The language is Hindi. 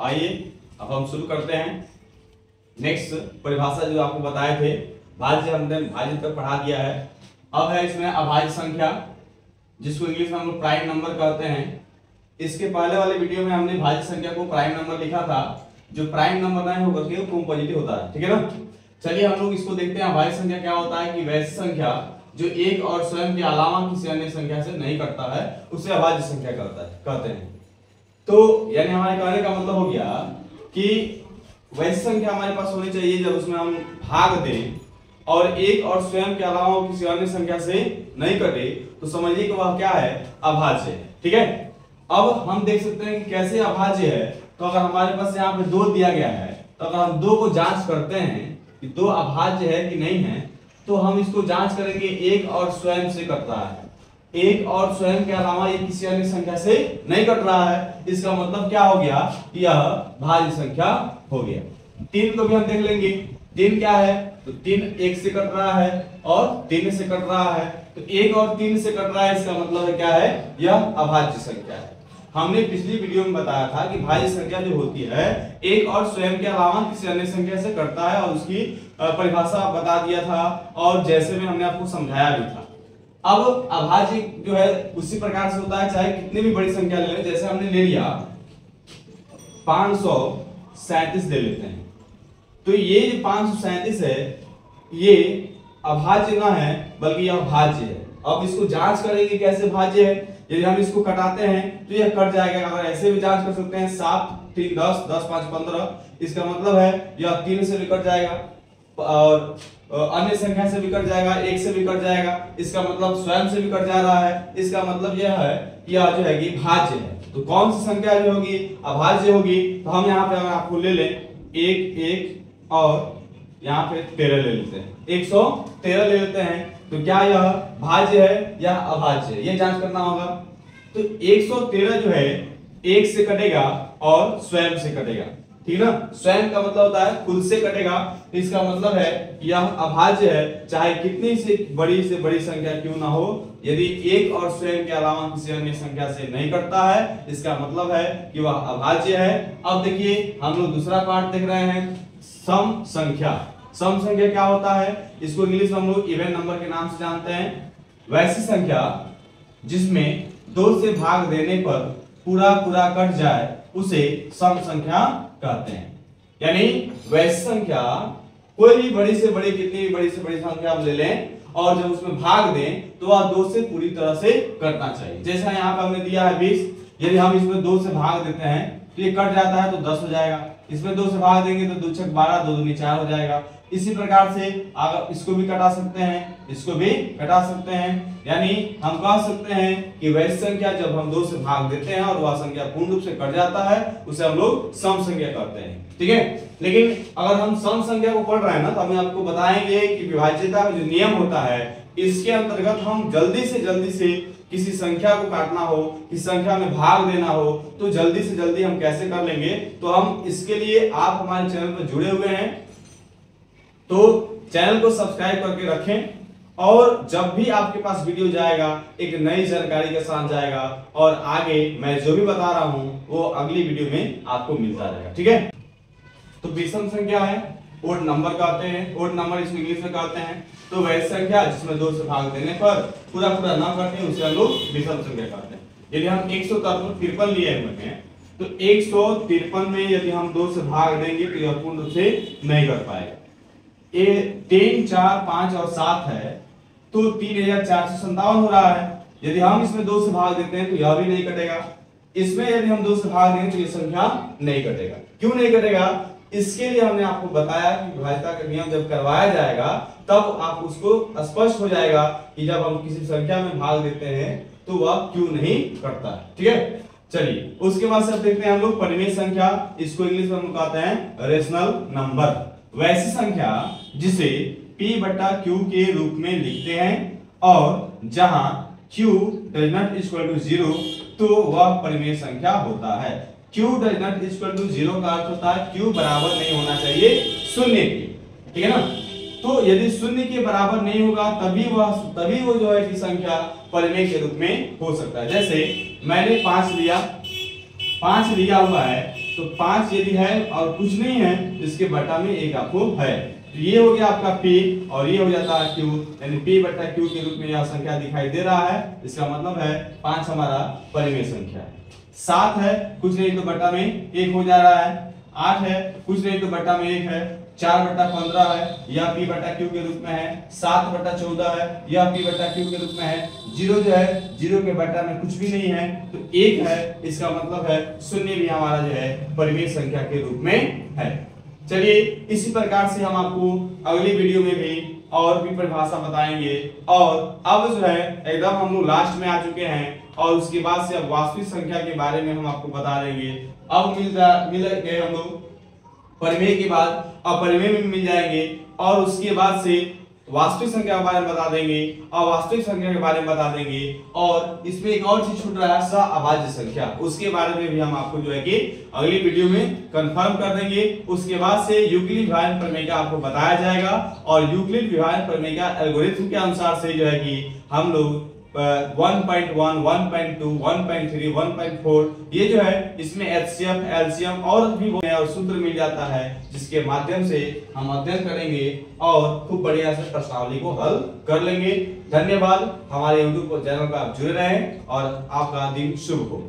आइए अब हम शुरू करते हैं। नेक्स्ट परिभाषा जो आपको बताए थे, भाज्य हमने भाज्य तक पढ़ा दिया है। अब है इसमें अभाज्य संख्या, जिसको इंग्लिश में हम लोग प्राइम नंबर कहते हैं। इसके पहले वाले वीडियो में हमने भाज्य संख्या को प्राइम नंबर लिखा था। जो प्राइम नंबर नहीं होगा उसके कॉम्पोजिटिव होता है, ठीक है ना। चलिए हम लोग इसको देखते हैं। अभाज्य संख्या क्या होता है कि वैसी संख्या जो एक और स्वयं के अलावा किसी अन्य संख्या से नहीं कटता है, उसे अभाज्य संख्या कहते हैं। तो यानी हमारे कहने का मतलब हो गया कि वैसी संख्या हमारे पास होनी चाहिए जब उसमें हम भाग दें और एक और स्वयं के अलावा किसी अन्य संख्या से नहीं कटे, तो समझिए कि वह क्या है, अभाज्य है, ठीक है। अब हम देख सकते हैं कि कैसे अभाज्य है। तो अगर हमारे पास यहाँ पे 2 दिया गया है, तो अगर हम 2 को जांच करते हैं कि 2 अभाज्य है कि नहीं है, तो हम इसको जांच करेंगे एक और स्वयं से कटता है, एक और स्वयं के अलावा ये किसी अन्य संख्या से नहीं कट रहा है। इसका मतलब क्या हो गया, यह भाज्य संख्या हो गया। 3 को भी हम देख लेंगे। 3 क्या है, तो 3 1 से कट रहा है और 3 से कट रहा है, तो 1 और 3 से कट रहा है, इसका मतलब है क्या है, यह अभाज्य संख्या है। हमने पिछली वीडियो में बताया था कि भाज्य संख्या जो होती है एक और स्वयं के अलावा किसी अन्य संख्या से कटता है, और उसकी परिभाषा बता दिया था और जैसे में हमने आपको समझाया भी था। अब अभाज्य जो है उसी प्रकार से होता है, चाहे कितनी भी बड़ी संख्या ले लें। जैसे हमने ले लिया 537 ले लेते हैं, तो ये जो 537 है ये अभाज्य ना है बल्कि यह भाज्य है। अब इसको जांच करेंगे कैसे भाज्य है। यदि हम इसको कटाते हैं तो यह कट जाएगा। अगर ऐसे भी जांच कर सकते हैं, 7 3 10 10 5 15, इसका मतलब है यह 3 से भी कट जाएगा और अन्य संख्या से भी कट जाएगा, 1 से भी कट जाएगा, इसका मतलब स्वयं से भी कट जा रहा है। इसका मतलब यह है कि यह जो है कि भाज्य है। तो कौन सी संख्या जो होगी, अभाज्य होगी। तो हम यहाँ पे अगर आपको ले लें 1 1 और यहाँ पे 13 ले लेते हैं, 113 ले लेते हैं, तो क्या यह भाज्य है या अभाज्य है, ये जांच करना होगा। तो 113 जो है 1 से कटेगा और स्वयं से कटेगा, ठीक है ना। स्वयं का मतलब होता है खुद से कटेगा, इसका मतलब है यह अभाज्य है, चाहे कितनी से बड़ी संख्या क्यों ना हो। यदि एक और स्वयं के अलावा किसी अन्य संख्या से नहीं कटता है, इसका मतलब है कि वह अभाज्य है। अब देखिए हम लोग दूसरा पार्ट देख रहे हैं, सम संख्या। सम संख्या क्या होता है, इसको इंग्लिश में हम लोग इवन नंबर के नाम से जानते हैं। वैसी संख्या जिसमें 2 से भाग देने पर पूरा कट जाए उसे सम संख्या कहते हैं। यानी वैसी संख्या कोई भी बड़ी से बड़ी, कितनी भी बड़ी से बड़ी संख्या हम ले लें और जब उसमें भाग दें तो वह 2 से पूरी तरह से कटना चाहिए। जैसा यहाँ पे हमने दिया है 20, यदि हम इसमें 2 से भाग देते हैं तो ये कट जाता है तो 10 हो जाएगा। इसमें 2 से भाग देंगे तो 2 6 12, 2 दूनी 4 हो जाएगा। इसी प्रकार से अगर इसको भी कटा सकते हैं, इसको भी कटा सकते हैं। यानी हम कह सकते हैं कि वैसी संख्या जब हम 2 से भाग देते हैं और वह संख्या पूर्ण रूप से कट जाता है, उसे हम लोग सम संख्या कहते हैं, ठीक है। लेकिन अगर हम सम संख्या को पढ़ रहे हैं ना, तो हम आपको बताएंगे कि विभाज्यता का जो नियम होता है, इसके अंतर्गत हम जल्दी से किसी संख्या को काटना हो, किसी संख्या में भाग देना हो, तो जल्दी से जल्दी हम कैसे कर लेंगे। तो हम इसके लिए आप हमारे चैनल पर जुड़े हुए हैं तो चैनल को सब्सक्राइब करके रखें, और जब भी आपके पास वीडियो जाएगा एक नई जानकारी के साथ जाएगा, और आगे मैं जो भी बता रहा हूं वो अगली वीडियो में आपको मिलता रहेगा, ठीक है। तो विषम संख्या है, ओड नंबर कहते हैं, ओड नंबर इसको इंग्लिश में कहते हैं। तो वैसी संख्या जिसमें 2 से भाग देने पर पूरा न कटे उसे हम लोग विषम संख्या कहते हैं। यदि हम 153 लिए हुए हैं, तो 153 में यदि हम 2 से भाग देंगे तो यह पूर्ण रूप से नहीं कर पाएगा। 3 4 5 और 7 है तो 3457 हो रहा है। यदि हम इसमें 2 से भाग देते हैं तो यह भी नहीं कटेगा। इसमें यदि हम 2 से भाग देंगे तो ये संख्या नहीं कटेगा। क्यों नहीं कटेगा, इसके लिए हमने आपको बताया कि विभाज्यता का नियम जब करवाया जाएगा तब आप उसको स्पष्ट हो जाएगा कि जब हम किसी संख्या में भाग देते हैं तो वह क्यों नहीं कटता है, ठीक है। चलिए उसके बाद से अब देखते हैं हम लोग परिमेय संख्या। इसको इंग्लिश में हम कहते हैं रेशनल नंबर। वैसी संख्या जिसे P बटा Q के रूप में लिखते हैं और जहां Q does not equal to 0 तो वह परिमेय संख्या होता है। Q does not equal to 0 का अर्थ होता है Q बराबर नहीं होना चाहिए 0 के, ठीक है ना। तो यदि 0 के बराबर नहीं होगा तभी वो जो है कि संख्या परिमेय के रूप में हो सकता है। जैसे मैंने 5 लिया, 5 दिया हुआ है तो 5 यदि है और कुछ नहीं है तो इसके बटा में 1 आपको है। तो ये हो गया आपका P और ये हो जाता है Q, यानी P बटा Q के रूप में यह संख्या दिखाई दे रहा है। इसका मतलब है 5 हमारा परिमेय संख्या है। 7 है कुछ नहीं तो बटा में 1 हो जा रहा है। 8 है कुछ नहीं तो बटा में 1 है। 4 बटा 15 है यह P बटा Q के रूप में है। 7 बटा 14 है यह P बटा Q के रूप में है। 0 जो है 0 के बटा में कुछ भी नहीं है तो 1 है, इसका मतलब है 0 भी हमारा जो है परिमेय संख्या के रूप में है। चलिए इसी प्रकार से हम आपको अगली वीडियो में भी और भी परिभाषा बताएंगे और अब जो है एकदम हम लोग लास्ट में आ चुके हैं और उसके बाद से अब वास्तविक संख्या के बारे में हम आपको बता देंगे। अब मिल गए हम लोग परिमेय के बाद अपरिमेय में मिल जाएंगे और उसके बाद से वास्तविक संख्या के बारे में बता देंगे और वास्तविक संख्या के बारे में बता देंगे और इसमें एक और चीज छूट रहा है सहअभाज्य संख्या, उसके बारे में भी हम आपको जो है कि अगली वीडियो में कंफर्म कर देंगे। उसके बाद से यूक्लिड विभाजन प्रमेय का आपको बताया जाएगा और यूक्लिड विभाजन प्रमेय का एल्गोरिथम के अनुसार से जो है कि हम लोग 1.1, 1.2, 1.3, 1.4 ये जो है इसमें HCF, LCM और भी और सूत्र मिल जाता है जिसके माध्यम से हम अध्ययन करेंगे और खूब बढ़िया से प्रश्नावली को हल कर लेंगे। धन्यवाद। हमारे YouTube चैनल पर आप जुड़े रहें और आपका दिन शुभ हो।